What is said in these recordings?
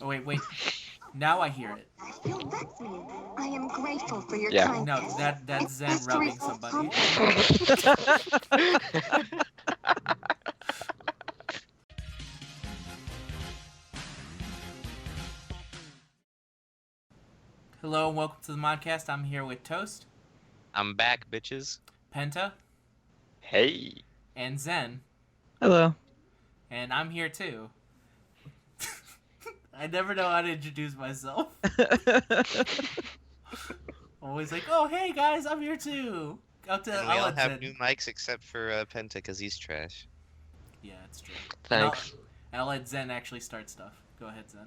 Oh, wait. Now I hear it. You'll vex me. I am grateful for your Yeah. No, kindness. that's Zen History rubbing will somebody. humble Hello and welcome to the Modcast. I'm here with Toast, I'm back, bitches. Penta, Hey. and Zen, Hello. and I'm here too. I never know how to introduce myself. Always like, oh hey guys, I'm here too. And we I'll all let have Zen. new mics except for Penta because he's trash. Yeah, it's true. Thanks. And I'll let Zen actually start stuff. Go ahead, Zen.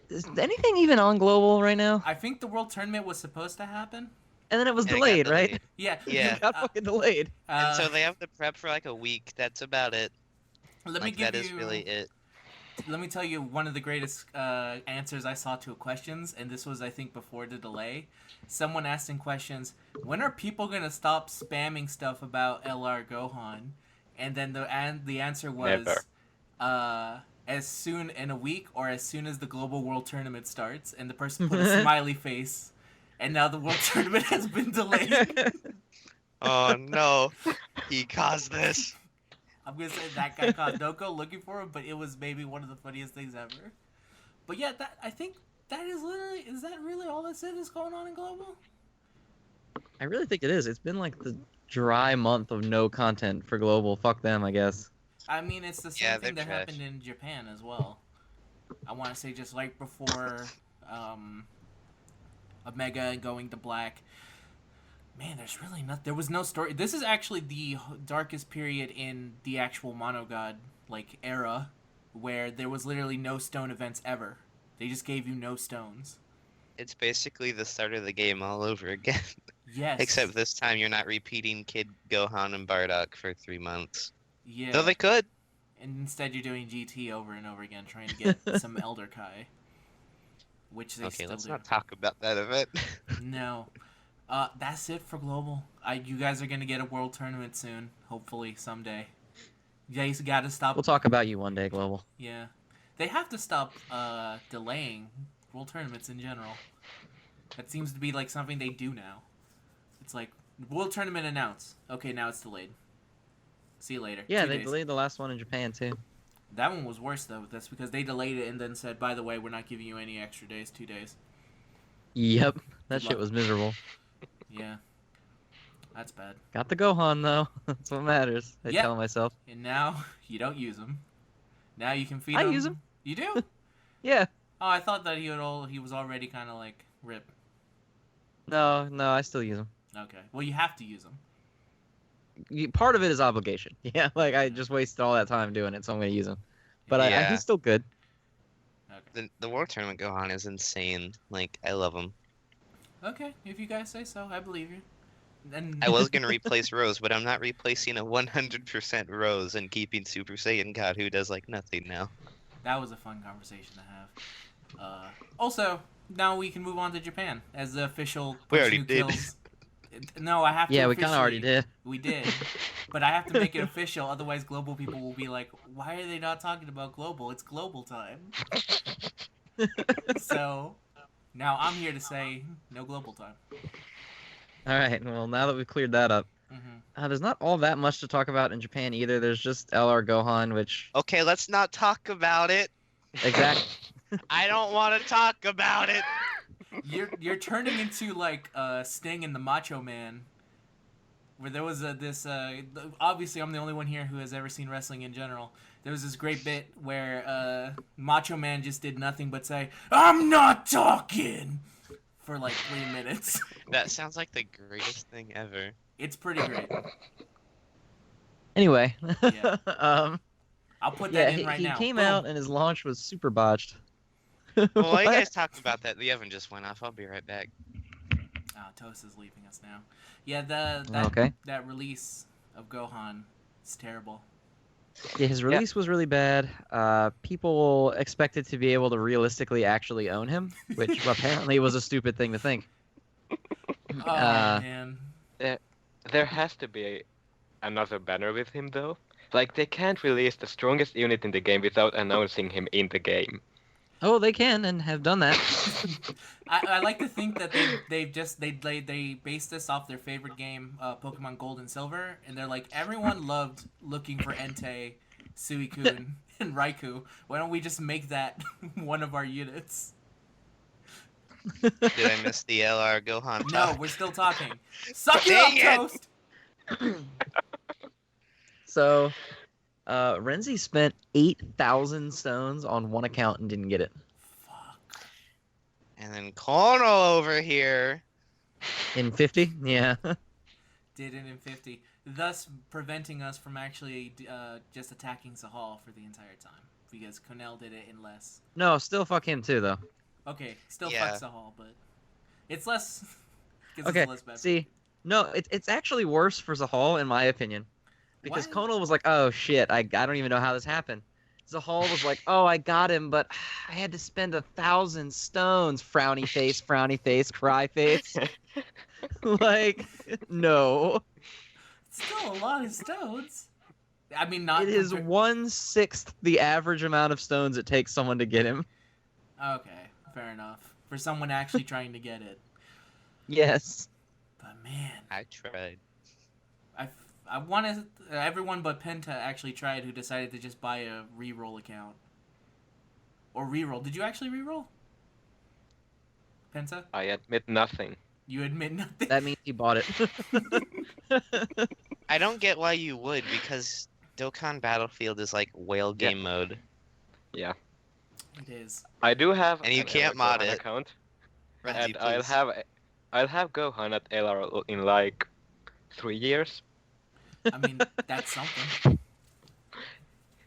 Is anything even on global right now? I think the World Tournament was supposed to happen. And then it was And it got delayed, right? delayed. Yeah. Yeah. It got fucking delayed. And so they have to prep for like a week. That's about it. Let me Like, give that is you. really it. Let me tell you one of the greatest answers I saw to questions, and this was, I think, before the delay. Someone asked in questions, when are people going to stop spamming stuff about LR Gohan? And then the answer was, Never. As soon in a week or as soon as the Global World Tournament starts. And the person put a smiley face. And now the World Tournament has been delayed. Oh no. He caused this. I'm gonna say that guy called Don't go looking for him, but it was maybe one of the funniest things ever. But yeah, that I think that is that really all that's it is going on in global? I really think it is. It's been like the dry month of no content for global. Fuck them, I guess. I mean, it's the same Yeah, thing they're that trash. happened in Japan as well. I want to say just like before Omega going to black. Man, there's really not. There was no story. This is actually the darkest period in the actual Monogod like era, where there was literally no stone events ever. They just gave you no stones. It's basically the start of the game all over again. Yes. Except this time you're not repeating Kid Gohan and Bardock for 3 months. Yeah. Though they could. And instead you're doing GT over and over again, trying to get some Elder Kai. Which they Okay, still let's do. not talk about that event. No. That's it for global. You guys are gonna get a world tournament soon, hopefully someday. You guys gotta stop. We'll talk about you one day, global. Yeah, they have to stop delaying world tournaments in general. That seems to be like something they do now. It's like world tournament announced. Okay, now it's delayed. See you later. Yeah, 2 they days. delayed the last one in Japan too. That one was worse though. That's because they delayed it and then said, by the way, we're not giving you any extra days. 2 days. Yep, that Good shit luck. was miserable. Yeah, that's bad. Got the Gohan though. That's what matters. I Yep. tell myself. And now you don't use them. Now you can feed I him. use 'em. You do? Yeah. Oh, I thought that he was already kind of like rip. No, I still use them. Okay. Well, you have to use them. Part of it is obligation. Yeah, like I just wasted all that time doing it, so I'm gonna use them. But Yeah. he's still good. Okay. The World Tournament Gohan is insane. Like, I love him. Okay, if you guys say so, I believe you. Then I was gonna replace Rose, but I'm not replacing a 100% Rose and keeping Super Saiyan God, who does like nothing now. that was a fun conversation to have. Also, now we can move on to Japan as the official We person already who did. kills. No, I have to. Yeah, we kind of already officially- did. We did, but I have to make it official. Otherwise, global people will be like, "Why are they not talking about global? It's global time." So now I'm here to say no global time. All right. Well, now that we've cleared that up, there's not all that much to talk about in Japan either. There's just LR Gohan, which Okay, let's not talk about it. exactly. I don't want to talk about it. You're turning into like Sting and the Macho Man, where there was this. Obviously, I'm the only one here who has ever seen wrestling in general. There was this great bit where Macho Man just did nothing but say, "I'm not talking," for like 3 minutes. That sounds like the greatest thing ever. It's pretty great. Anyway. Yeah. I'll put that in right he now. came Boom. out and his launch was super botched. Well, while you What? guys talk about that, the oven just went off. I'll be right back. Oh, Toast is leaving us now. Yeah, Okay. that release of Gohan is terrible. Yeah, his release was really bad. People expected to be able to realistically actually own him, which apparently was a stupid thing to think. Oh man. There has to be another banner with him, though. Like, they can't release the strongest unit in the game without announcing him in the game. Oh, they can and have done that. I like to think that they based this off their favorite game, Pokemon Gold and Silver, and they're like, everyone loved looking for Entei, Suicune, and Raikou. Why don't we just make that one of our units? Did I miss the LR Gohan No, talk? we're still talking. Suck it up, Dang it! Toast! So, Renzi spent 8,000 stones on one account and didn't get it. Fuck. And then Kono over here. In 50? Yeah. Did it in 50, thus preventing us from actually just attacking Sahal for the entire time, because Cornell did it in less. No, still fuck him too, though. Okay, still Yeah. fuck Sahal, but it's less. Okay, It's less bad. see, no, it's actually worse for Zahal, in my opinion. Because Why? Konal was like, oh shit, I don't even know how this happened. Zahal was like, oh, I got him, but I had to spend 1,000 stones. Frowny face, cry face. Like, no. It's still a lot of stones. I mean, not. It is compared- 1/6 the average amount of stones it takes someone to get him. Okay, fair enough. For someone actually trying to get it, Yes. but man, I tried. I wanted everyone but Penta actually tried, who decided to just buy a reroll account. Or reroll. Did you actually reroll? Penta? I admit nothing. You admit nothing. That means he bought it. I don't get why you would, because Dokkan Battlefield is like whale game mode. Yeah. It is. I do have And you an can't LR mod Gohan it. account, Renzi, and please. I'll have Gohan at LR in like 3 years. I mean, that's something.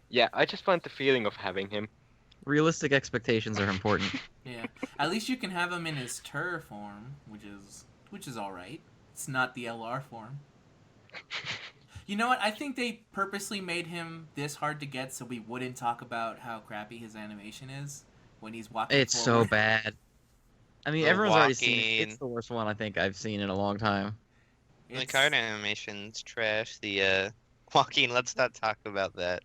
Yeah, I just want the feeling of having him. Realistic expectations are important. Yeah. At least you can have him in his Tur form, which is all right. It's not the LR form. You know what? I think they purposely made him this hard to get so we wouldn't talk about how crappy his animation is when he's walking It's so forward. bad. I mean, The everyone's already seen it. walking. It's the worst one I think I've seen in a long time. The It's- card animation's trash. The walking. Let's not talk about that.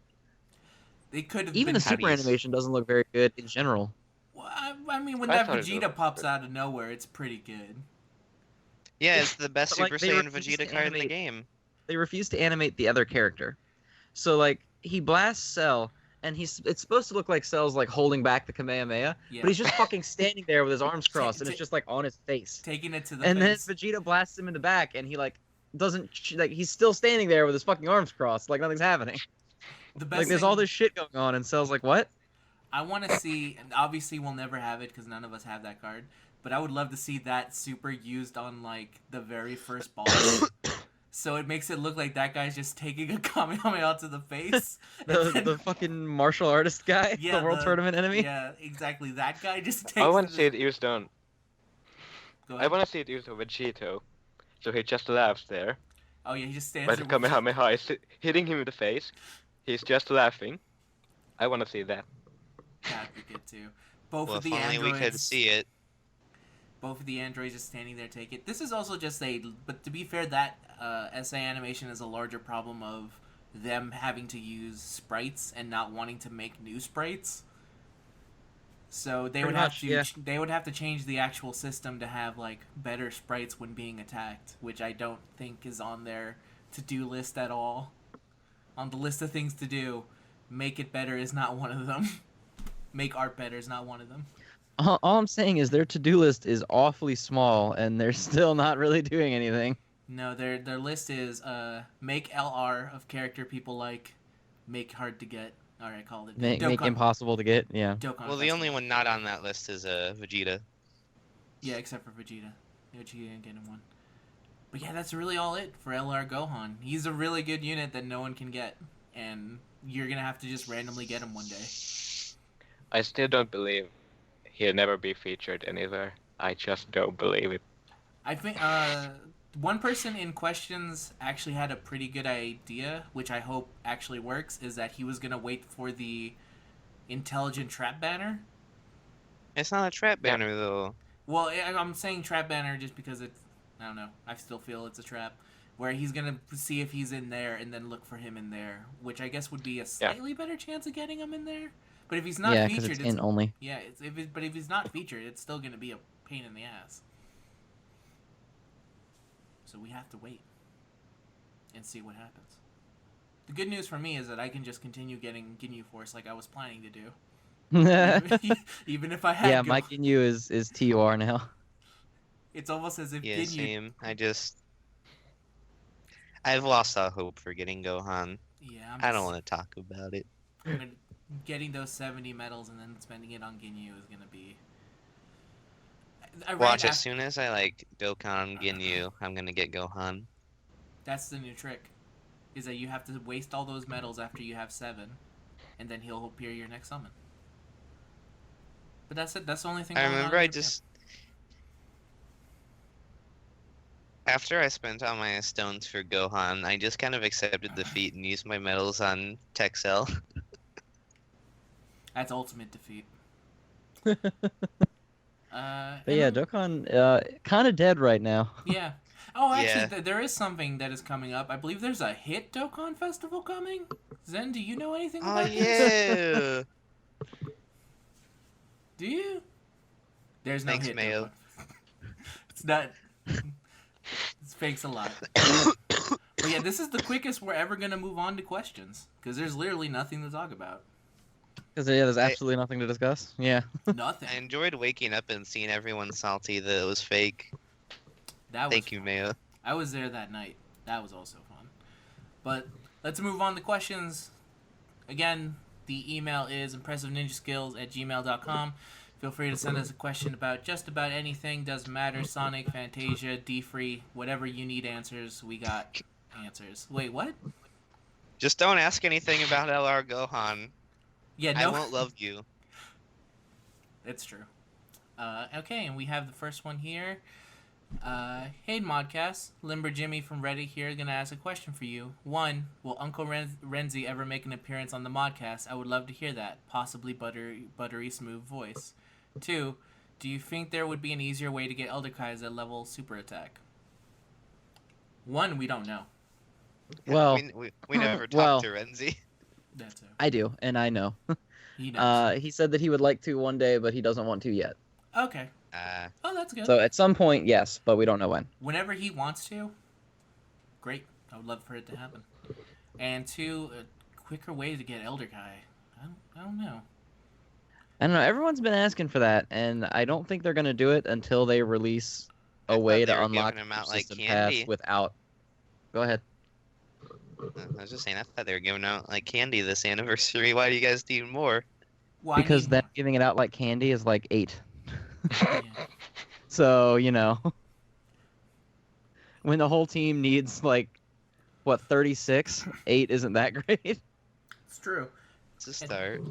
It could have Even been the super Patties. animation doesn't look very good in general. Well, I mean, when I that thought it Vegeta looked pops good. out of nowhere, it's pretty good. Yeah, it's the best But, like, Super they Saiyan refuse Vegeta to card in the animate- game. They refuse to animate the other character. So like he blasts Cell, and it's supposed to look like Cell's like holding back the Kamehameha, Yeah. but he's just fucking standing there with his arms crossed, and it's just like on his face. Taking it to the And then face. Vegeta blasts him in the back, and he like doesn't like he's still standing there with his fucking arms crossed, like nothing's happening. The best Like there's thing all this shit going on, and Cell's like, what? I want to see, and obviously we'll never have it because none of us have that card, but I would love to see that super used on like the very first boss. So it makes it look like that guy's just taking a Kamehameha to the face. and The then- the fucking martial artist guy, Yeah, the world tournament enemy. Yeah, exactly. That guy just takes. I want to the- see it used on. Go I ahead. want to see it used on Vegeta. So he just laughs there. Oh yeah, he just stands But there. the with- Kamehameha is hitting him in the face. He's just laughing. I want to see that. That'd be good too. Both Well, of if the only androids. we could see it. Both of the androids just standing there take it. This is also just a. But to be fair, that SA animation is a larger problem of them having to use sprites and not wanting to make new sprites. So they Pretty would have much, to yeah. they would have to change the actual system to have like better sprites when being attacked, which I don't think is on their to-do list at all. On the list of things to do, make it better is not one of them. Make art better is not one of them. All I'm saying is their to-do list is awfully small, and they're still not really doing anything. No, their list is make LR of character people like, make hard to get. All right, called it. Make Dokkan- impossible to get. Yeah. Dokkan Well, the Festival. only one not on that list is Vegeta. Yeah, except for Vegeta. Vegeta didn't get him one. But yeah, that's really all it for LR Gohan. He's a really good unit that no one can get, and you're gonna have to just randomly get him one day. I still don't believe he'll never be featured anywhere. I just don't believe it. I think one person in questions actually had a pretty good idea, which I hope actually works, is that he was gonna wait for the intelligent trap banner. It's not a trap Yeah. banner though. Well, I'm saying trap banner just because it's, I don't know, I still feel it's a trap. Where he's gonna see if he's in there and then look for him in there, which I guess would be a slightly better chance of getting him in there. But if he's not Yeah, because featured, it's in only. yeah. But if he's not featured, it's still gonna be a pain in the ass. So we have to wait and see what happens. The good news for me is that I can just continue getting Ginyu Force like I was planning to do. Even if I had Yeah, my Ginyu is TUR now. It's almost as if Yeah, Ginyu... same. I've lost all hope for getting Gohan. Yeah, I don't want to talk about it. Getting those 70 medals and then spending it on Ginyu is gonna be... Watch, as soon as I like Dokkan Ginyu, I'm gonna get Gohan. That's the new trick. Is that you have to waste all those medals after you have 7, and then he'll appear your next summon. But that's it. That's the only thing. I remember after I spent all my stones for Gohan, I just kind of accepted defeat and used my medals on Texel. That's ultimate defeat. But yeah, Dokkan kind of dead right now. Yeah. Oh, actually, there is something that is coming up. I believe there's a Hit Dokkan Festival coming. Zen, do you know anything about this? Yeah. Do you? There's no Thanks, Hit Mayo. Dokkan. It's not. It's fakes a lot. But yeah, this is the quickest we're ever gonna move on to questions because there's literally nothing to talk about. Because yeah, there's absolutely nothing to discuss. Yeah. Nothing. I enjoyed waking up and seeing everyone salty that it was fake. Thank you, fun. Mayo. I was there that night. That was also fun. But let's move on to questions. Again, the email is impressiveninjaskills@gmail.com. Feel free to send us a question about just about anything. Doesn't matter. Sonic, Fantasia, D-Free, whatever you need answers, we got answers. Wait, what? Just don't ask anything about LR Gohan. Yeah, no. I won't love you. It's true. Okay, and we have the first one here. Hey Modcast, Limber Jimmy from Reddit here, gonna ask a question for you. 1. Will Uncle Renzi ever make an appearance on the Modcast? I would love to hear that. Possibly buttery smooth voice. 2. Do you think there would be an easier way to get Elder Kais at level super attack? 1, we don't know. Well, we never talked to Renzi. That's it. I do, and I know. He knows. He said that he would like to one day, but he doesn't want to yet. Okay. Oh, that's good. So at some point, yes, but we don't know when. Whenever he wants to, great. I would love for it to happen. And 2, a quicker way to get Elder Kai. I don't know. I don't know. Everyone's been asking for that, and I don't think they're gonna do it until they release a way to unlock them out the like system candy. pass without. Go ahead. I was just saying, I thought they were giving out like candy this anniversary. Why do you guys need more? Well, Because them giving it out like candy is like 8. Yeah. So, you know, when the whole team needs like, what, 36? 8 isn't that great. It's true. It's a start.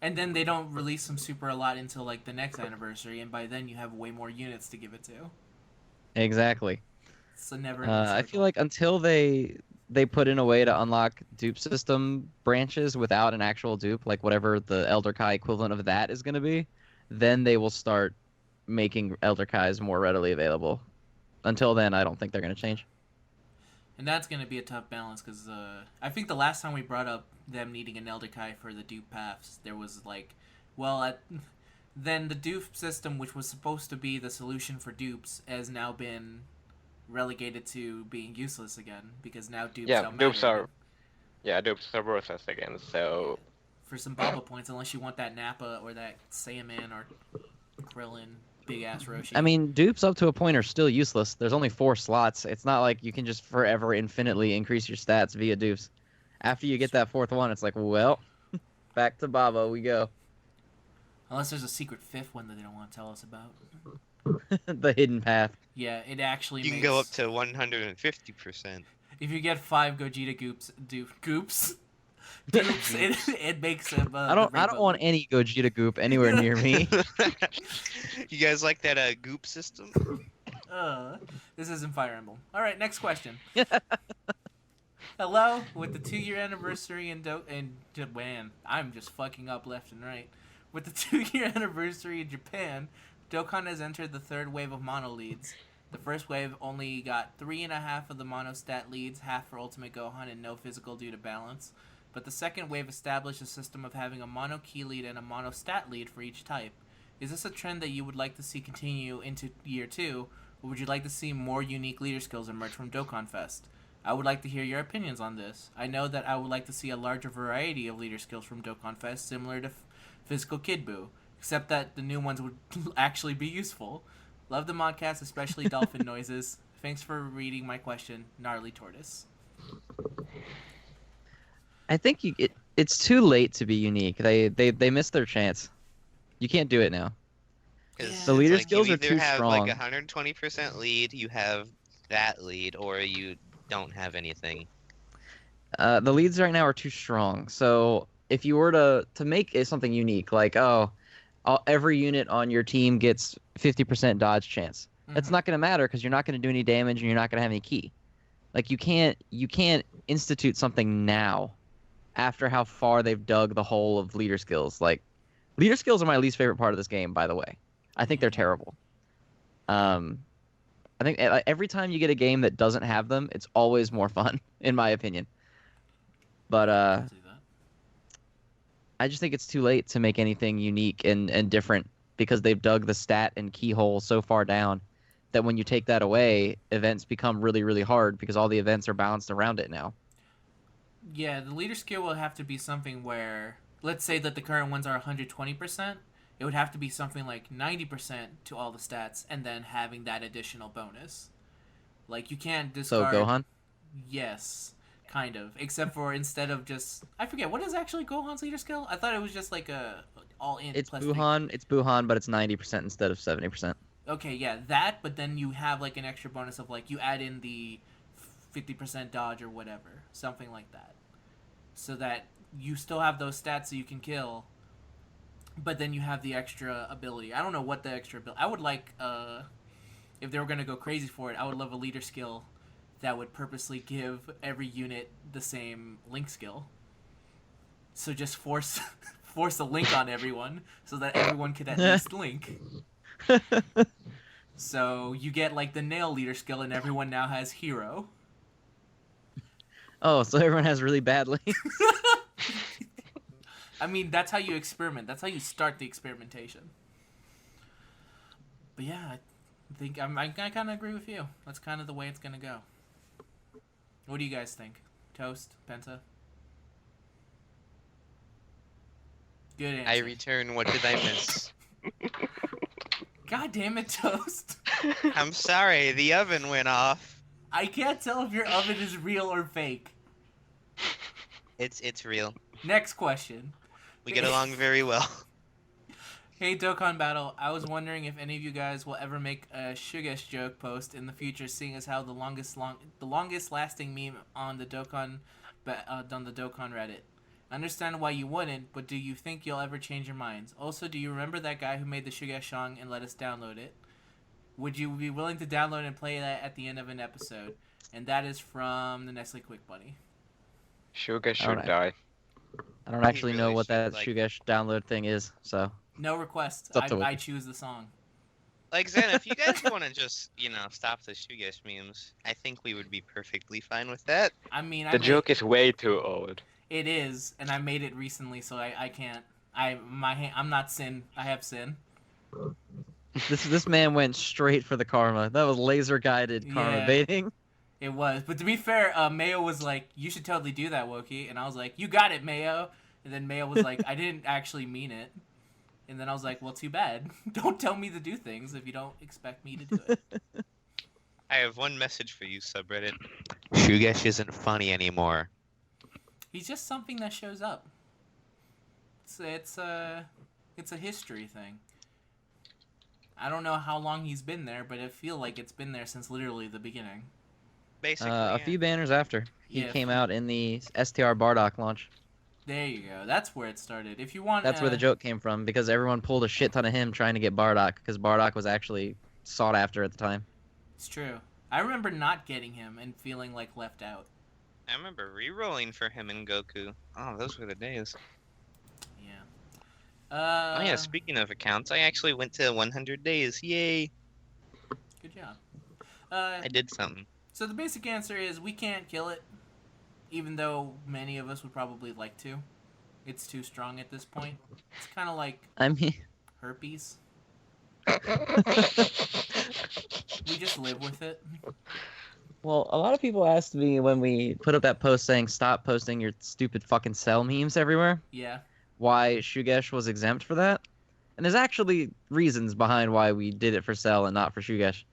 And then they don't release them super a lot until like the next anniversary, and by then you have way more units to give it to. Exactly. It's a never. I feel like until they put in a way to unlock dupe system branches without an actual dupe, like whatever the Elder Kai equivalent of that is going to be, then they will start making Elder Kais more readily available. Until then, I don't think they're going to change. And that's going to be a tough balance because I think the last time we brought up them needing an Elder Kai for the dupe paths, there was like, well, then the dupe system, which was supposed to be the solution for dupes, has now been relegated to being useless again because now dupes don't matter. Dupes are worthless again, so... For some Baba points, unless you want that Nappa or that Saiyaman or Krillin, big-ass Roshi. I mean, dupes up to a point are still useless. There's only 4 slots. It's not like you can just forever infinitely increase your stats via dupes. After you get that 4th one, it's like, well, back to Baba we go. Unless there's a secret 5th one that they don't want to tell us about. The hidden path. Yeah, it actually You can go up to 150%. If you get 5 Gogeta dupes, it makes him. I don't want any Gogeta goop anywhere near me. You guys like that goop system? This isn't Fire Emblem. All right, next question. Hello, with the 2-year anniversary in Japan, I'm just fucking up left and right. With the 2-year anniversary in Japan, Dokkan has entered the 3rd wave of mono leads. The first wave only got 3.5 of the mono stat leads, half for Ultimate Gohan and no physical due to balance. but the second wave established a system of having a mono key lead and a mono stat lead for each type. Is this a trend that you would like to see continue into year 2, or would you like to see more unique leader skills emerge from Dokkan Fest? I would like to hear your opinions on this. I know that I would like to see a larger variety of leader skills from Dokkan Fest, similar to Physical Kid Buu, except that the new ones would actually be useful. Love the Modcast, especially dolphin noises. Thanks for reading my question, Gnarly Tortoise. I think it's too late to be unique. They missed their chance. You can't do it now. 'Cause Yeah. it's The leader like skills you are either too have strong. like 120% lead, you have that lead, or you don't have anything. The leads right now are too strong. So if you were to make it something unique, like every unit on your team gets 50% dodge chance, that's not going to matter because you're not going to do any damage and you're not going to have any key. Like you can't institute something now after how far they've dug the hole of leader skills. Like leader skills are my least favorite part of this game, by the way. I think they're terrible. I think every time you get a game that doesn't have them, it's always more fun, in my opinion. But I'll see that. I just think it's too late to make anything unique and different because they've dug the stat and keyhole so far down that when you take that away, events become really, really hard because all the events are balanced around it now. Yeah, the leader skill will have to be something where, let's say that the current ones are 120%, it would have to be something like 90% to all the stats and then having that additional bonus. Like, you can't So discard... Gohan? Yes, kind of. Except for instead of just... I forget, what is actually Gohan's leader skill? I thought it was just like a all-in It's plus Buhan, but it's 90% instead of 70%. Okay, yeah, that, but then you have like an extra bonus of like you add in the 50% dodge or whatever, something like that. So that you still have those stats that you can kill, but then you have the extra ability. I don't know what the extra ability... I would like, if they were going to go crazy for it, I would love a leader skill that would purposely give every unit the same link skill. So just force a link on everyone so that everyone could at least link. So you get like the nail leader skill and everyone now has hero. Oh, so everyone has really bad links. I mean, that's how you experiment. That's how you start the experimentation. But yeah, I think I kind of agree with you. That's kind of the way it's gonna go. What do you guys think? Toast, Penta? Good answer. I return. What did I miss? God damn it, Toast. I'm sorry. The oven went off. I can't tell if your oven is real or fake. It's real. Next question. We get along very well. Hey, Dokkan Battle. I was wondering if any of you guys will ever make a Shugesh joke post in the future, seeing as how the longest lasting meme on the Dokkan Reddit. I understand why you wouldn't, but do you think you'll ever change your minds? Also, do you remember that guy who made the Shugesh song and let us download it? Would you be willing to download and play that at the end of an episode? And that is from the Nestle Quick Bunny. Sugar should Alright. die. I don't actually know really what that should, like- Shugesh download thing is, so... No request. It's up to I Wiki. choose the song. Like Zen, if you guys want to just, stop the Shugesh memes, I think we would be perfectly fine with that. I mean, The joke is way too old. It is, and I made it recently, so I can't. I'm not Sin. I have Sin. This man went straight for the karma. That was laser guided karma Yeah. baiting. It was, but to be fair, Mayo was like, "You should totally do that, Wookie," and I was like, "You got it, Mayo." And then Mayo was like, "I didn't actually mean it." And then I was like, "Well, too bad. Don't tell me to do things if you don't expect me to do it." I have one message for you, subreddit. Shugesh isn't funny anymore. He's just something that shows up. It's a history thing. I don't know how long he's been there, but I feel like it's been there since literally the beginning. Basically, A few banners after. He Yeah. came out in the STR Bardock launch. There you go. That's where it started. If you want, That's where the joke came from, because everyone pulled a shit ton of him trying to get Bardock, because Bardock was actually sought after at the time. It's true. I remember not getting him and feeling like left out. I remember re-rolling for him in Goku. Oh, those were the days. Yeah. Oh yeah, speaking of accounts, I actually went to 100 days. Yay! Good job. I did something. So the basic answer is we can't kill it. even though many of us would probably like to. It's too strong at this point. It's kind of like I mean, herpes. We just live with it. well, a lot of people asked me when we put up that post saying stop posting your stupid fucking Cell memes everywhere, Yeah. why Shugesh was exempt for that. And there's actually reasons behind why we did it for Cell and not for Shugesh.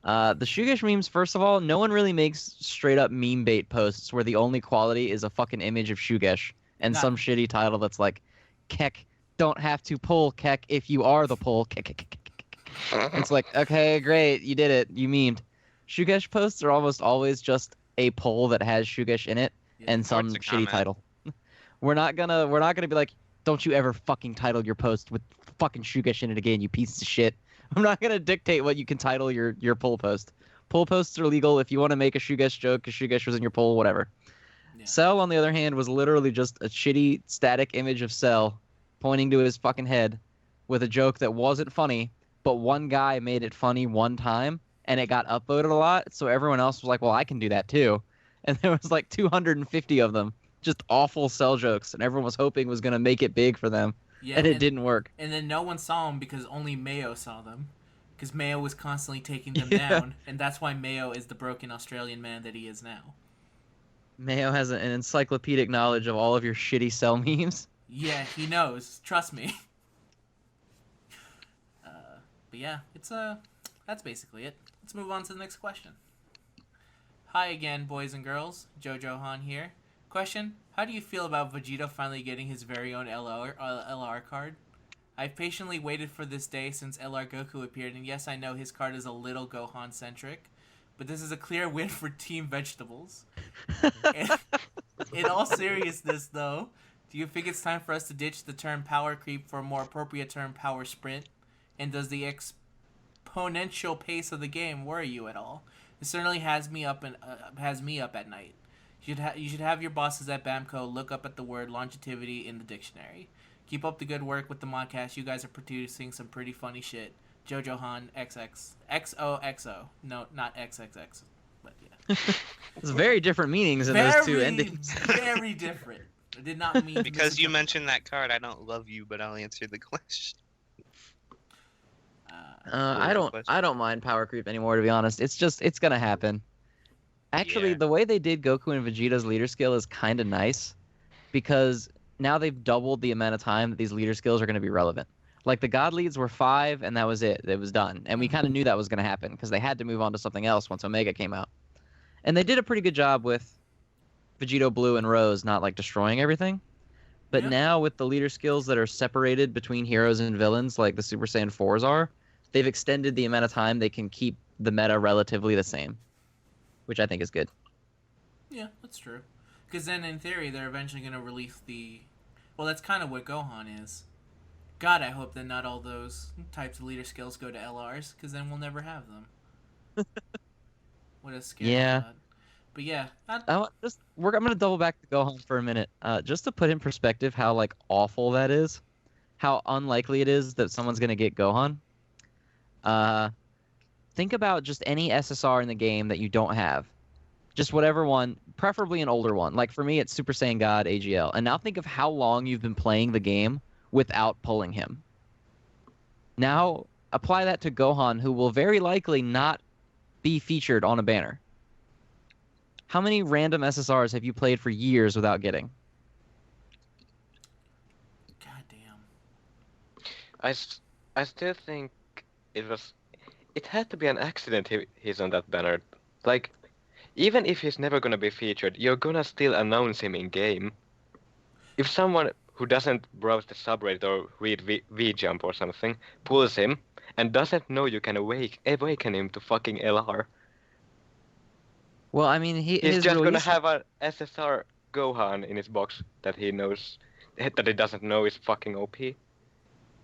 The Shugesh memes, first of all, no one really makes straight up meme bait posts where the only quality is a fucking image of Shugesh and Not- some shitty title that's like, Kek, don't have to pull Kek if you are the pull. Kek, kek, kek, kek, kek. It's like, okay, great, you did it, you memed. Shugesh posts are almost always just a poll that has Shugesh in it Yeah. and some Or it's a shitty comment. title. We're not gonna be like, don't you ever fucking title your post with fucking Shugesh in it again, you pieces of shit. I'm not gonna dictate what you can title your poll post. Poll posts are legal if you want to make a Shugesh joke because Shugesh was in your poll, whatever. Yeah. Cell, on the other hand, was literally just a shitty static image of Cell pointing to his fucking head with a joke that wasn't funny, but one guy made it funny one time and it got upvoted a lot, so everyone else was like, well, I can do that too. And there was like 250 of them, just awful Cell jokes, and everyone was hoping was going to make it big for them, Yeah. and it didn't work. And then no one saw them because only Mayo saw them. Because Mayo was constantly taking them Yeah. down, and that's why Mayo is the broken Australian man that he is now. Mayo has an encyclopedic knowledge of all of your shitty Cell memes. Yeah, he knows. Trust me. But yeah, it's that's basically it. Let's move on to the next question. Hi again, boys and girls. Jojo Han here. Question: how do you feel about Vegeta finally getting his very own LR card? I've patiently waited for this day since LR Goku appeared, and yes, I know his card is a little Gohan-centric, but this is a clear win for Team Vegetables. In all seriousness, though, do you think it's time for us to ditch the term power creep for a more appropriate term power sprint? And does the exponential pace of the game worry you at all? It certainly has me up at night. You should have your bosses at Bamco look up at the word longevity in the dictionary. Keep up the good work with the Modcast. You guys are producing some pretty funny shit. Jojo Han XX XOXO. No, not XXX. But yeah. There's very different meanings in those two endings. Very different. I did not mean Because you mentioned that card, I don't love you, but I'll answer the question. I don't mind power creep anymore, to be honest. It's gonna happen. Actually, Yeah. the way they did Goku and Vegeta's leader skill is kind of nice, because now they've doubled the amount of time that these leader skills are going to be relevant. Like the God leads were 5, and that was it. It was done, and we kind of knew that was going to happen because they had to move on to something else once Omega came out. And they did a pretty good job with Vegito Blue and Rose not like destroying everything. But Yeah. now with the leader skills that are separated between heroes and villains, like the Super Saiyan 4s are, they've extended the amount of time they can keep the meta relatively the same, which I think is good. Yeah, that's true. Because then, in theory, they're eventually going to release the... Well, that's kind of what Gohan is. God, I hope that not all those types of leader skills go to LRs, because then we'll never have them. What a scary Yeah. thought. But yeah, I'm gonna double back to Gohan for a minute, just to put in perspective how like awful that is, how unlikely it is that someone's gonna get Gohan. Think about just any SSR in the game that you don't have, just whatever one, preferably an older one. Like for me, it's Super Saiyan God AGL. And now think of how long you've been playing the game without pulling him. Now apply that to Gohan, who will very likely not be featured on a banner. How many random SSRs have you played for years without getting? God damn. I still think it had to be an accident he's on that banner. Like, even if he's never gonna be featured, you're gonna still announce him in game. If someone who doesn't browse the subreddit or read VJump or something pulls him and doesn't know you can awaken him to fucking LR, Well, I mean, he's his just gonna release... have a SSR Gohan in his box that he knows that he doesn't know is fucking OP.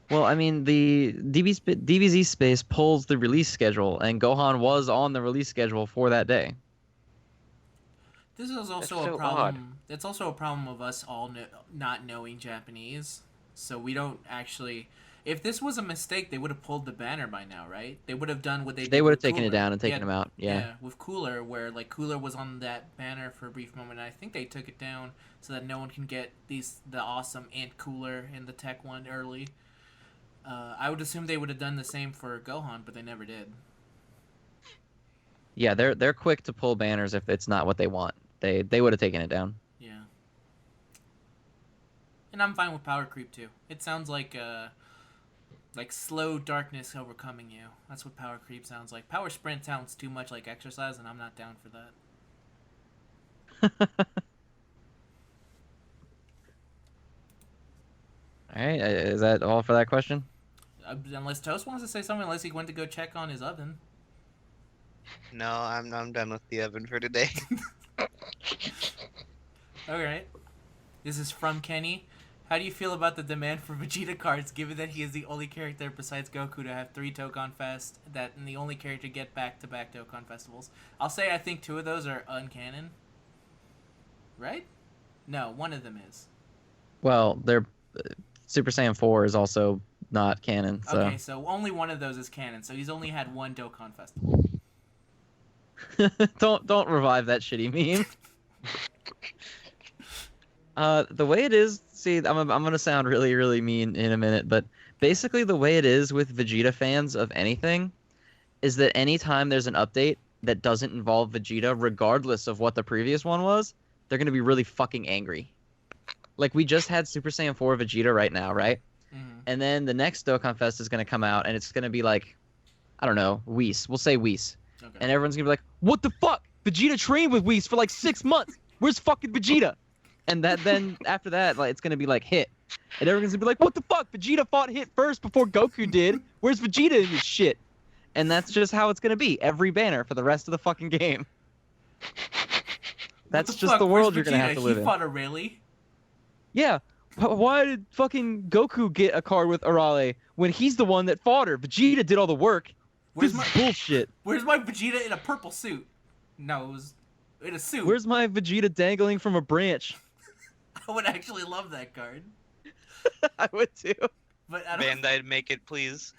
Well, I mean, the DBZ space pulls the release schedule, and Gohan was on the release schedule for that day. This is also That's a so problem. It's also a problem of us all not knowing Japanese, so we don't actually. If this was a mistake, they would have pulled the banner by now, right? They would have done what they did. They would have with taken it Cooler. down and taken him out. Yeah. with Cooler, where like Cooler was on that banner for a brief moment. And I think they took it down so that no one can get the awesome Ant Cooler in the tech one early. I would assume they would have done the same for Gohan, but they never did. Yeah, they're quick to pull banners if it's not what they want. They would have taken it down. Yeah. And I'm fine with power creep too. It sounds like slow darkness overcoming you. That's what power creep sounds like. Power sprint sounds too much like exercise, and I'm not down for that. All right, is that all for that question? Unless Toast wants to say something, unless he went to go check on his oven. No, I'm done with the oven for today. Alright. This is from Kenny. How do you feel about the demand for Vegeta cards, given that he is the only character besides Goku to have 3 Dokkan Fest, and the only character to get back-to-back Dokkan Festivals? I'll say I think 2 of those are uncanon. Right? No, one of them is. Well, they're Super Saiyan 4 is also not canon. So. Okay, so only one of those is canon, so he's only had 1 Dokkan Festival. don't revive that shitty meme. The way it is, see, I'm gonna sound really, really mean in a minute, but basically the way it is with Vegeta fans of anything is that anytime there's an update that doesn't involve Vegeta, regardless of what the previous one was, they're gonna be really fucking angry. Like, we just had Super Saiyan 4 Vegeta right now, right? Mm-hmm. And then the next Dokkan Fest is gonna come out, and it's gonna be like, I don't know, Whis. We'll say Whis. Okay. And everyone's gonna be like, what the fuck? Vegeta trained with Whis for like 6 months. Where's fucking Vegeta? And then after that, like, it's gonna be like Hit. And everyone's gonna be like, what the fuck? Vegeta fought Hit first before Goku did. Where's Vegeta in this shit? And that's just how it's gonna be. Every banner for the rest of the fucking game. That's just the world you're gonna have to live in. He fought Aurelie? Yeah. Why did fucking Goku get a card with Arale when he's the one that fought her? Vegeta did all the work. This is bullshit. Where's my Vegeta in a purple suit? No, it was in a suit. Where's my Vegeta dangling from a branch? I would actually love that card. I would too. But I don't... Bandai, make it, please.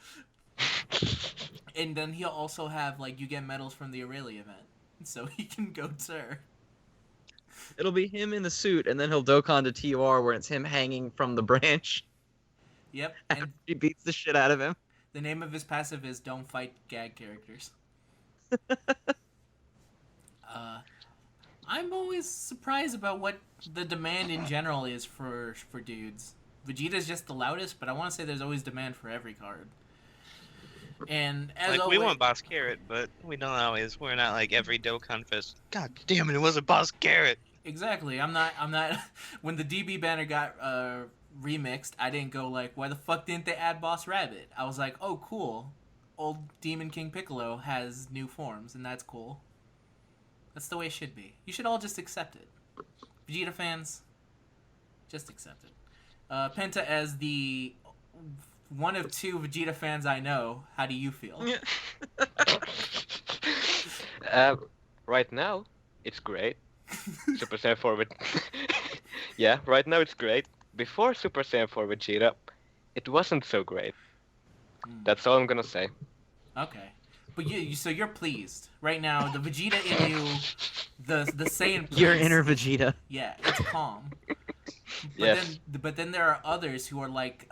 And then he'll also have, like, you get medals from the Aurelie event. So he can go Sir. It'll be him in the suit, and then he'll Dokkan to TUR where it's him hanging from the branch. Yep. And And he beats the shit out of him. the name of his passive is Don't Fight Gag Characters. I'm always surprised about what the demand in general is for dudes. Vegeta's just the loudest, but I want to say there's always demand for every card. And as Like, always, we want Boss Carrot, but we don't always. We're not like every Dokkan Fest. God damn it wasn't Boss Carrot. exactly. I'm not. When the DB banner got remixed, I didn't go like, why the fuck didn't they add Boss Rabbit? I was like, oh cool, old Demon King Piccolo has new forms, and that's cool. That's the way it should be. You should all just accept it. Vegeta fans, just accept it. Penta, as the one of 2 Vegeta fans I know, how do you feel? Right now, it's great. Super Saiyan 4 with... Yeah, right now it's great. Before Super Saiyan 4 Vegeta, it wasn't so great. That's all I'm gonna say. Okay. But so you're pleased. Right now, the Vegeta in you, the Saiyan... Your please. inner Vegeta. Yeah, it's calm. Yes. But then there are others who are like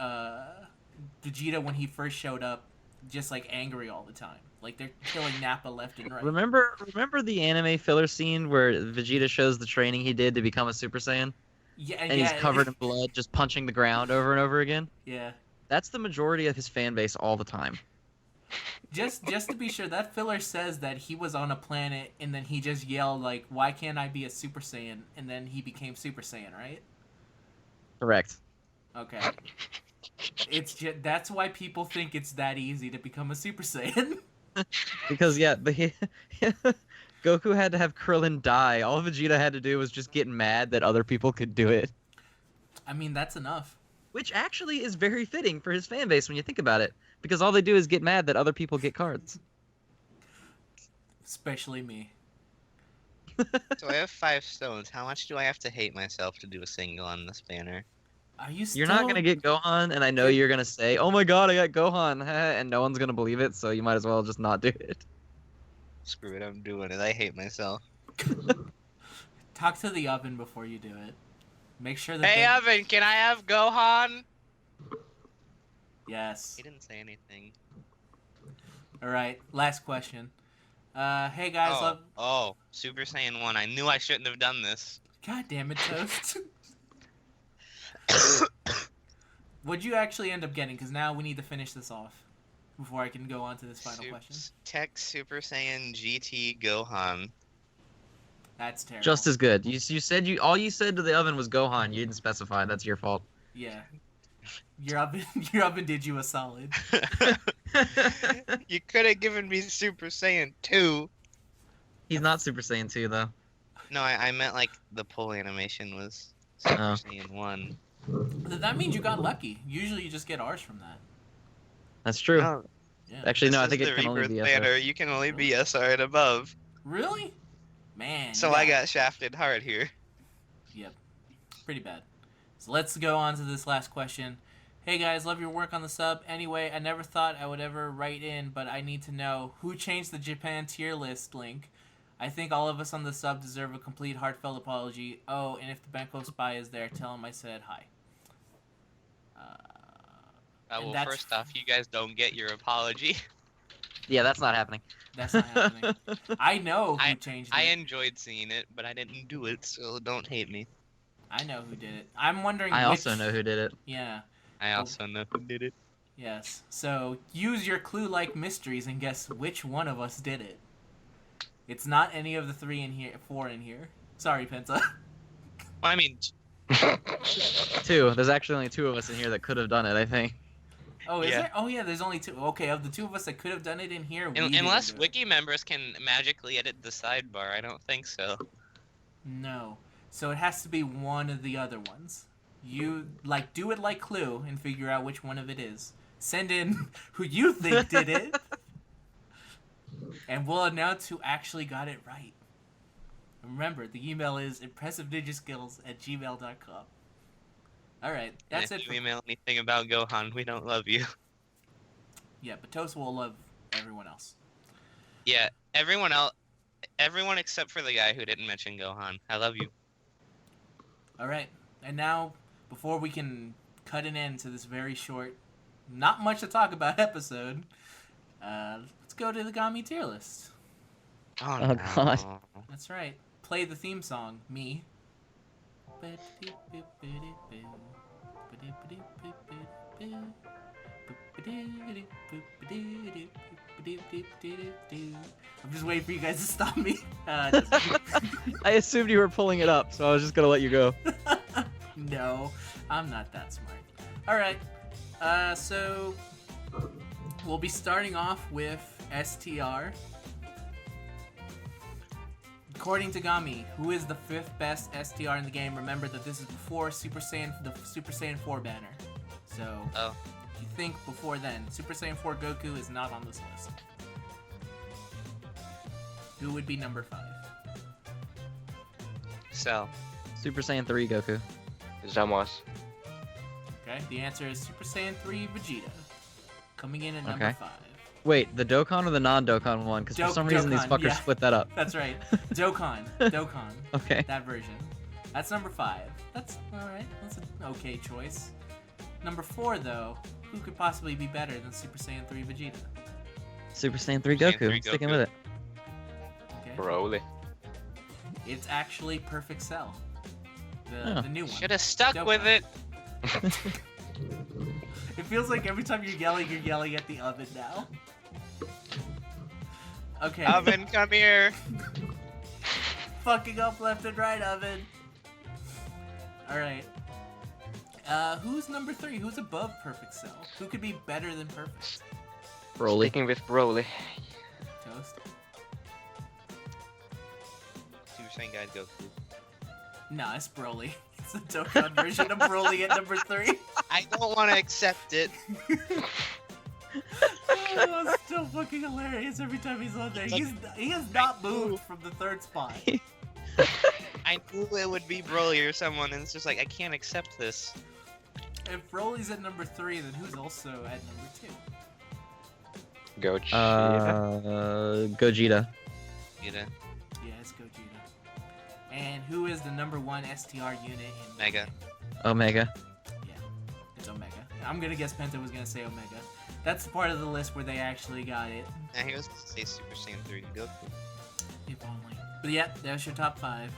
Vegeta when he first showed up, just like angry all the time. Like they're killing Nappa left and right. Remember the anime filler scene where Vegeta shows the training he did to become a Super Saiyan? Yeah, And he's covered in blood, just punching the ground over and over again? Yeah. That's the majority of his fan base all the time. Just to be sure, that filler says that he was on a planet and then he just yelled like, "Why can't I be a Super Saiyan?" And then he became Super Saiyan, right? Correct. Okay. It's just, that's why people think it's that easy to become a Super Saiyan. Because Goku had to have Krillin die. All Vegeta had to do was just get mad that other people could do it. I mean, that's enough. Which actually is very fitting for his fan base when you think about it. Because all they do is get mad that other people get cards. Especially me. So I have 5 stones. How much do I have to hate myself to do a single on this banner? Are you still... You're not gonna get Gohan, and I know you're gonna say, "Oh my God, I got Gohan," and no one's gonna believe it. So you might as well just not do it. Screw it, I'm doing it. I hate myself. Talk to the oven before you do it. Make sure that Hey, they... Oven, can I have Gohan? Yes. He didn't say anything. Alright, last question. Hey guys, Oh, Super Saiyan 1. I knew I shouldn't have done this. God damn it, Toast. What'd you actually end up getting? Because now we need to finish this off before I can go on to this final question. Tech Super Saiyan GT Gohan. That's terrible. Just as good. You said all you said to the oven was Gohan. You didn't specify. That's your fault. Yeah. Your oven did you a solid. You could have given me Super Saiyan 2. He's not Super Saiyan 2 though. No, I meant like the pull animation was Super Saiyan 1. That means you got lucky. Usually you just get R's from that. That's true. Oh, Yeah. Actually, no. I this think is it the can only Rebirth be banner. SR. You can only be SR and above. Really? Man. So I got shafted hard here. Yep. Pretty bad. So let's go on to this last question. Hey guys, love your work on the sub. Anyway, I never thought I would ever write in, but I need to know who changed the Japan tier list link. I think all of us on the sub deserve a complete heartfelt apology. Oh, and if the Benko spy is there, tell him I said hi. Well, that's- first off, you guys don't get your apology. Yeah, that's not happening. That's not happening. I know who changed it. I enjoyed seeing it, but I didn't do it, so don't hate me. I know who did it. I'm wondering I which... also know who did it. Yeah. I also know who did it. Yes. So, use your clue-like mysteries and guess which one of us did it. It's not any of the four in here. Sorry, Penta. Well, I mean, Two. There's actually only two of us in here that could have done it. I think. Oh, is Yeah. there? Oh, yeah, there's only two. Okay, of the two of us that could have done it in here, we unless didn't do it. wiki members can magically edit the sidebar, I don't think so. No. So it has to be one of the other ones. You, do it like Clue and figure out which one of it is. Send in who you think did it. And we'll announce who actually got it right. Remember, the email is impressiveninjaskills@gmail.com. Alright, that's and it if you email anything about Gohan, we don't love you. Yeah, but Toast will love everyone else. Yeah, everyone except for the guy who didn't mention Gohan. I love you. Alright, and now, before we can cut an end to this very short, not much to talk about episode, let's go to the Gamy tier list. Oh, Oh, no. God. That's right. Play the theme song, me. I'm just waiting for you guys to stop me. I assumed you were pulling it up, so I was just gonna let you go. No, I'm not that smart. Alright, so we'll be starting off with STR. According to Gamy, who is the 5th best STR in the game? Remember that this is before the Super Saiyan 4 banner. So, if you think before then, Super Saiyan 4 Goku is not on this list. Who would be number 5? So, Super Saiyan 3 Goku. Zamos. Okay, the answer is Super Saiyan 3 Vegeta. Coming in at number 5. Wait, the Dokkan or the non-Dokkan one? Because for some reason these Dokkan, fuckers yeah. split that up. That's right. Dokkan. Okay. That version. That's number 5. That's alright. That's an okay choice. Number 4, though, who could possibly be better than Super Saiyan 3 Vegeta? Super Saiyan 3 Saiyan Goku. 3 Sticking Goku. with it. Okay. Broly. It's actually Perfect Cell. Oh. The new one. should have stuck Dokkan. with it. It feels like every time you're yelling at the oven now. Okay. Oven, come here. Fucking up left and right, oven. Alright. Who's number 3? Who's above Perfect Cell? Who could be better than Perfect? Broly. Sticking with Broly. Toast? Super Saiyan guys Goku. Nah, it's Broly. It's the Dokkan version of Broly at number 3. I don't want to accept it. Oh, it's still fucking hilarious every time he's on there. He has not moved from the 3rd spot. I knew it would be Broly or someone, and it's just like, I can't accept this. if Broly's at number 3, then who's also at number 2? Gogeta. You know, Yeah, it's Gogeta. And who is the number 1 STR unit in Mega. Omega. Yeah, it's Omega. I'm gonna guess Penta was gonna say Omega. That's the part of the list where they actually got it. Now he was to say Super Saiyan 3 Goku. If only. But yeah, there's your top 5.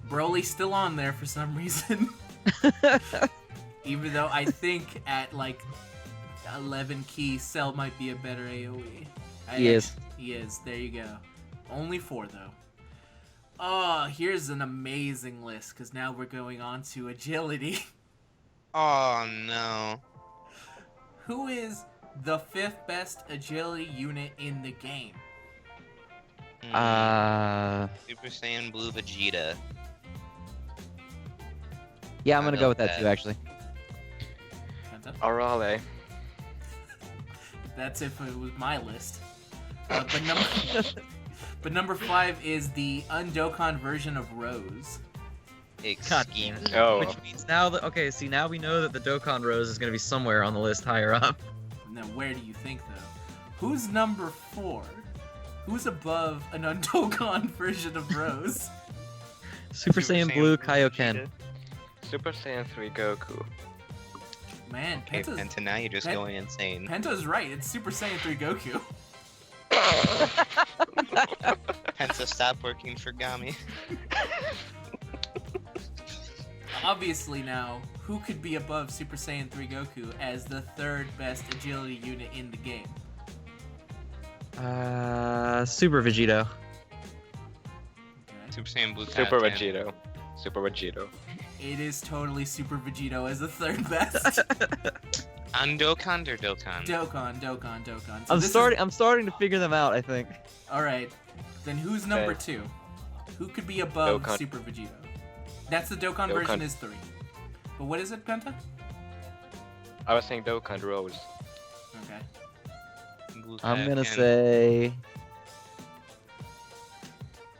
Broly's still on there for some reason. Even though I think at like 11 key, Cell might be a better AoE. He is. He is. There you go. Only 4 though. Oh, here's an amazing list because now we're going on to agility. Oh no. Who is the 5th best agility unit in the game? Super Saiyan Blue Vegeta. Yeah, I'm I gonna know go with that that. too, actually. Penta? Arale. That's if it was my list. But number 5 is the Dokkan version of Rose. God Excuse damn me. it. Oh. Which means now that now we know that the Dokkan Rose is gonna be somewhere on the list higher up. Now, where do you think though? Who's number 4? Who's above an Dokkan version of Rose? Super Saiyan Blue Kaioken. Vegeta. Super Saiyan 3 Goku. Man, Okay, Penta, now you're just Pen- going insane. Penta's right. It's Super Saiyan 3 Goku. Penta, stop working for Gamy. Obviously now, who could be above Super Saiyan 3 Goku as the 3rd best agility unit in the game? Super Vegito. Okay. Super Saiyan Blue Super Kaioken. Vegito. Super Vegito. It is totally Super Vegito as the 3rd best. On Dokkan or Dokkan? Dokkan. So I'm this starting to figure them out, I think. Alright, then who's number 2? Who could be above Dokkan. Super Vegito? That's the Dokkan Dokkan. version is 3. But what is it, Penta? I was saying Dokkan Rose. Okay. Blue I'm gonna Kaioken. say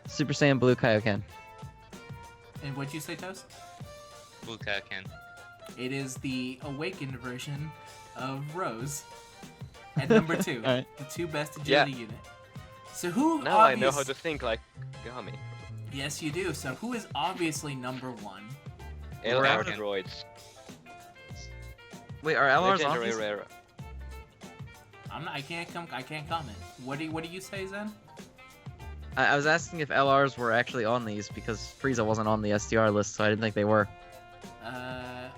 Super Saiyan Blue Kaioken. And what'd you say, Toast? Blue Kaioken. It is the awakened version of Rose at number 2. Alright. The 2 best agility unit. So who Now I know how to think like Gamy. Yes, you do. So who is obviously number 1? LR Kaioken. droids. Wait, are LRs on Legendary these? rare. I can't comment. What do you say, Zen? I was asking if LRs were actually on these because Frieza wasn't on the STR list, so I didn't think they were.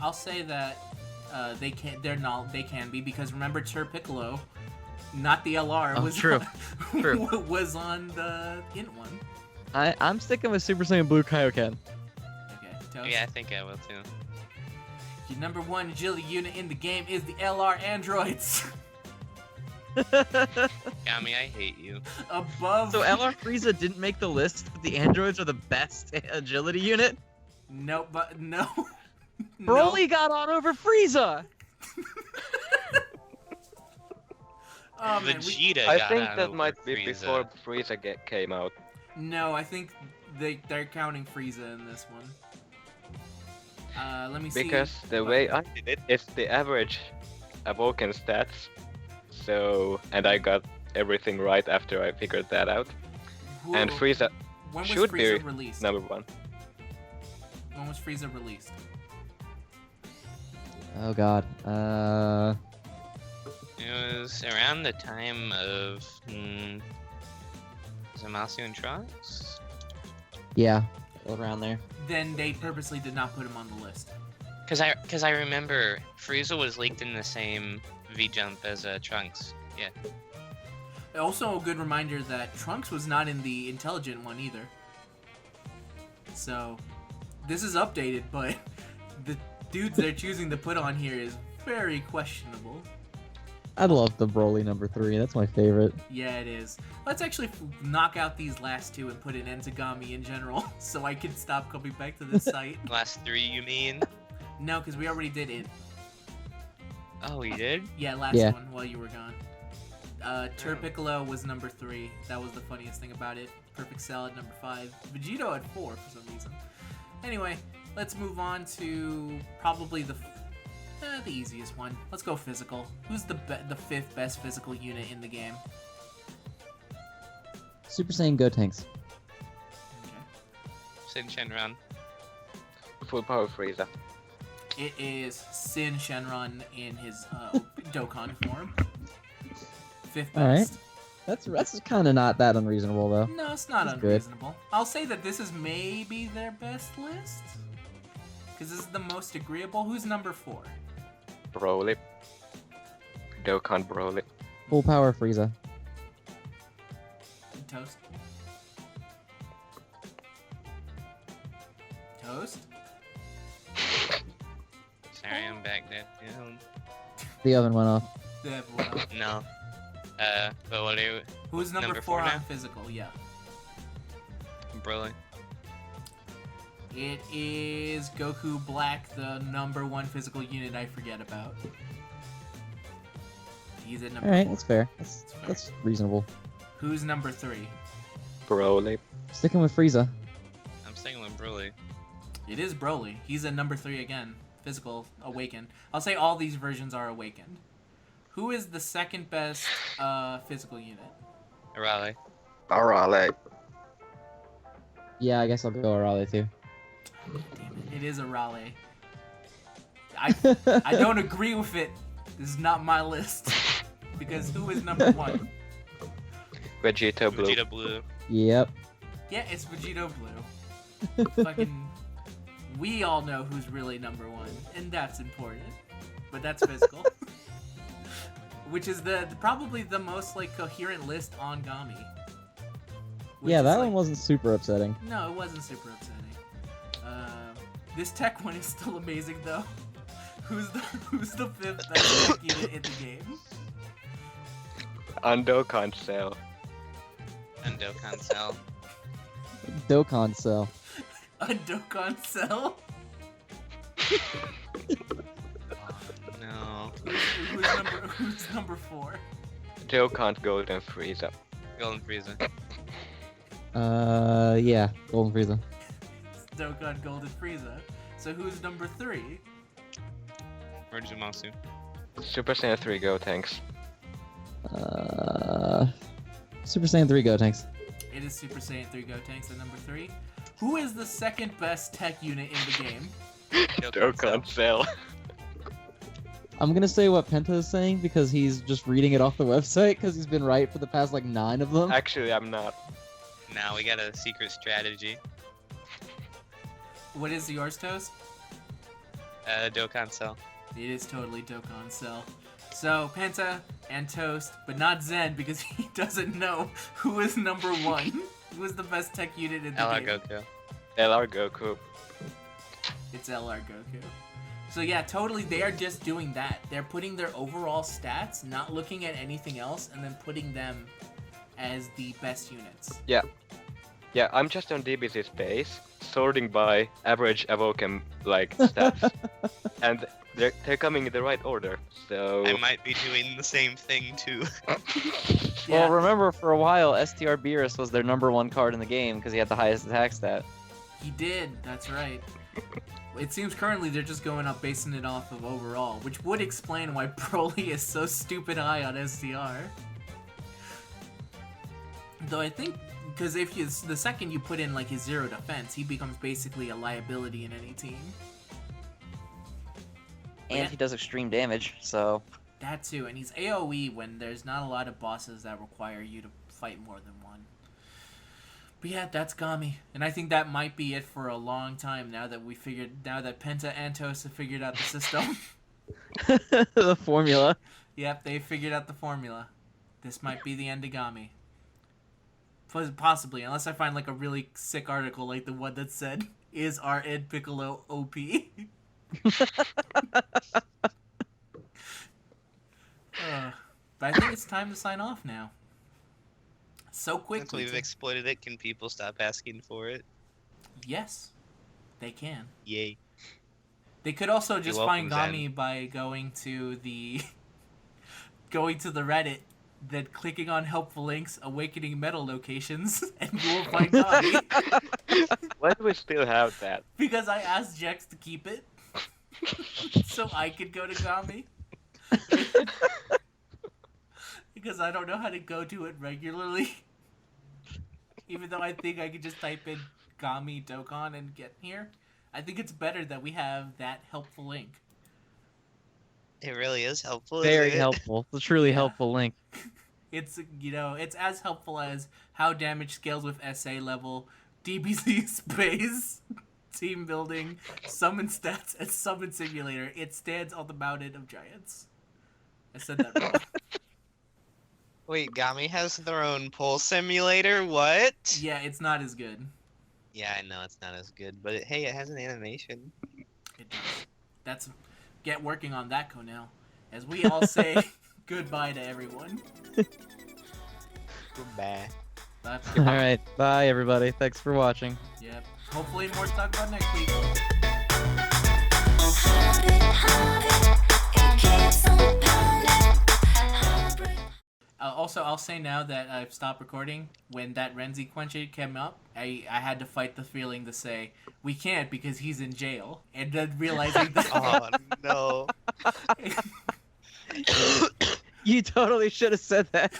I'll say that they can be because remember Piccolo, not the LR, Oh, was true. On, True. was on the int one. I'm sticking with Super Saiyan Blue Kaioken. Okay, Toast. Yeah, I think I will too. Your number 1 agility unit in the game is the LR androids. Gamy, I hate you. Above. So LR Frieza didn't make the list, but the androids are the best agility unit? No, but no. Broly got on over Frieza! Oh, man, Vegeta I got think on that over might be Frieza. before Frieza came out. No, I think they're counting Frieza in this one. Let me see. Because the way I did it, it's the average Awoken stats. So, and I got everything right after I figured that out. Who- And Frieza when was should Frieza be released? number 1. When was Frieza released? Oh god. It was around the time of Zamasu and Trunks? Yeah, around there. Then they purposely did not put him on the list. Cause I remember Frieza was leaked in the same V-jump as Trunks. Yeah. Also, a good reminder that Trunks was not in the intelligent one either. So, this is updated, but the dudes they're choosing to put on here is very questionable. I love the Broly number 3. That's my favorite. Yeah, it is. Let's actually knock out these last 2 and put an end to Gamy in general, so I can stop coming back to this site. Last 3, you mean? No, because we already did it. Oh, we did? Yeah, last Yeah. one while you were gone. Piccolo was number 3. That was the funniest thing about it. Perfect Cell at number 5. Vegito at 4 for some reason. Anyway, let's move on to probably the The easiest one. Let's go physical. Who's the fifth best physical unit in the game? Super Saiyan Gotenks. Okay. Sin Shenron. Full power Frieza. It is Sin Shenron in his Dokkan form. Fifth All right. best. That's kind of not that unreasonable though. No, it's not That's good. unreasonable. I'll say that this is maybe their best list. Because this is the most agreeable. Who's number 4? Broly. Dokkan Broly. Full power Frieza. Toast. Toast? Sorry, I'm back there. The oven went off. No. But what do you... Who's number Number 4 4 on now? physical? Yeah. Broly. It is Goku Black, the number 1 physical unit I forget about. He's at number All right, 4. that's fair. fair. That's reasonable. Who's number 3? Broly. Sticking with Frieza. I'm staying with Broly. It is Broly. He's at number 3 again. Physical Awakened. I'll say all these versions are Awakened. Who is the second best physical unit? Raleigh. Broly. Yeah, I guess I'll go Arale too. Damn it. It is a Raleigh. I don't agree with it. This is not my list. Because who is number 1? Vegeta Blue. Vegeta Blue. Yep. Yeah, it's Vegeta Blue. Fucking... We all know who's really number 1, and that's important. But that's physical. Which is probably the most like coherent list on Gamy. Which Yeah, is, that like- one wasn't super upsetting. No, it wasn't super upsetting. This tech one is still amazing though. Who's the 5th best tech unit in the game? And Dokkan Cell. And Dokkan Cell. Dokkan Cell. A Dokkan Cell? No. Who's number 4? Dokkan Golden Frieza. Golden Frieza. Yeah, Golden Frieza. Dokkan Golden Frieza. So who's number 3? Virgin Masu. Super Saiyan 3 Gotenks. Super Saiyan 3 Gotenks. It is Super Saiyan 3 Gotenks at number 3. Who is the second best tech unit in the game? Dokkan Cell. I'm gonna say what Penta is saying because he's just reading it off the website because he's been right for the past like 9 of them. Actually, I'm not. Now we got a secret strategy. What is yours, Toast? Dokkan Cell. It is totally Dokkan Cell. So, Penta and Toast, but not Zen because he doesn't know who is number 1. Who is the best tech unit in the LR game? Goku. LR Goku. It's LR Goku. So yeah, totally, they are just doing that. They're putting their overall stats, not looking at anything else, and then putting them as the best units. Yeah, I'm just on DBC's base, sorting by average Evoken like stats, and they're coming in the right order. So I might be doing the same thing too. Yeah, Well, remember for a while, STR Beerus was their number 1 card in the game because he had the highest attack stat. he did, that's right. It seems currently they're just going up basing it off of overall, which would explain why Broly is so stupid high on STR. Though I think, because if the second you put in like his 0 defense, he becomes basically a liability in any team. And Yeah. he does extreme damage, so... That too, and he's AoE when there's not a lot of bosses that require you to fight more than one. But yeah, that's Gamy, and I think that might be it for a long time now that Penta and Toast have figured out the system. the formula. Yep, they figured out the formula. This might be the end of Gamy. Possibly, unless I find like a really sick article like the one that said, "Is our Ed Piccolo OP?" But I think it's time to sign off now. So Since quickly. we've exploited it, can people stop asking for it? Yes, they can. Yay. They could also just find welcome, Gamy by going to the Reddit, then clicking on helpful links, awakening metal locations, and you will find Gamy. why do we still have that? Because I asked Jex to keep it. so I could go to Gamy. Because I don't know how to go to it regularly. Even though I think I could just type in Gamy Dokkan and get here. I think it's better that we have that helpful link. It really is helpful. Very isn't it? helpful. It's a truly Yeah. helpful link. It's, it's as helpful as how damage scales with SA level, DBZ space, team building, summon stats, and summon simulator. It stands on the mountain of giants. I said that wrong. Wait, Gamy has their own pull simulator? What? Yeah, it's not as good. Yeah, I know it's not as good, but hey, it has an animation. It does. That's get working on that, Cornell. As we all say goodbye to everyone. Goodbye. Bye. All right. Bye, everybody. Thanks for watching. Yep. Hopefully more to talk about next week. Also, I'll say now that I've stopped recording. When that Renzi Quenchi came up, I had to fight the feeling to say, we can't because he's in jail. And then realizing that... Oh, no. You totally should have said that.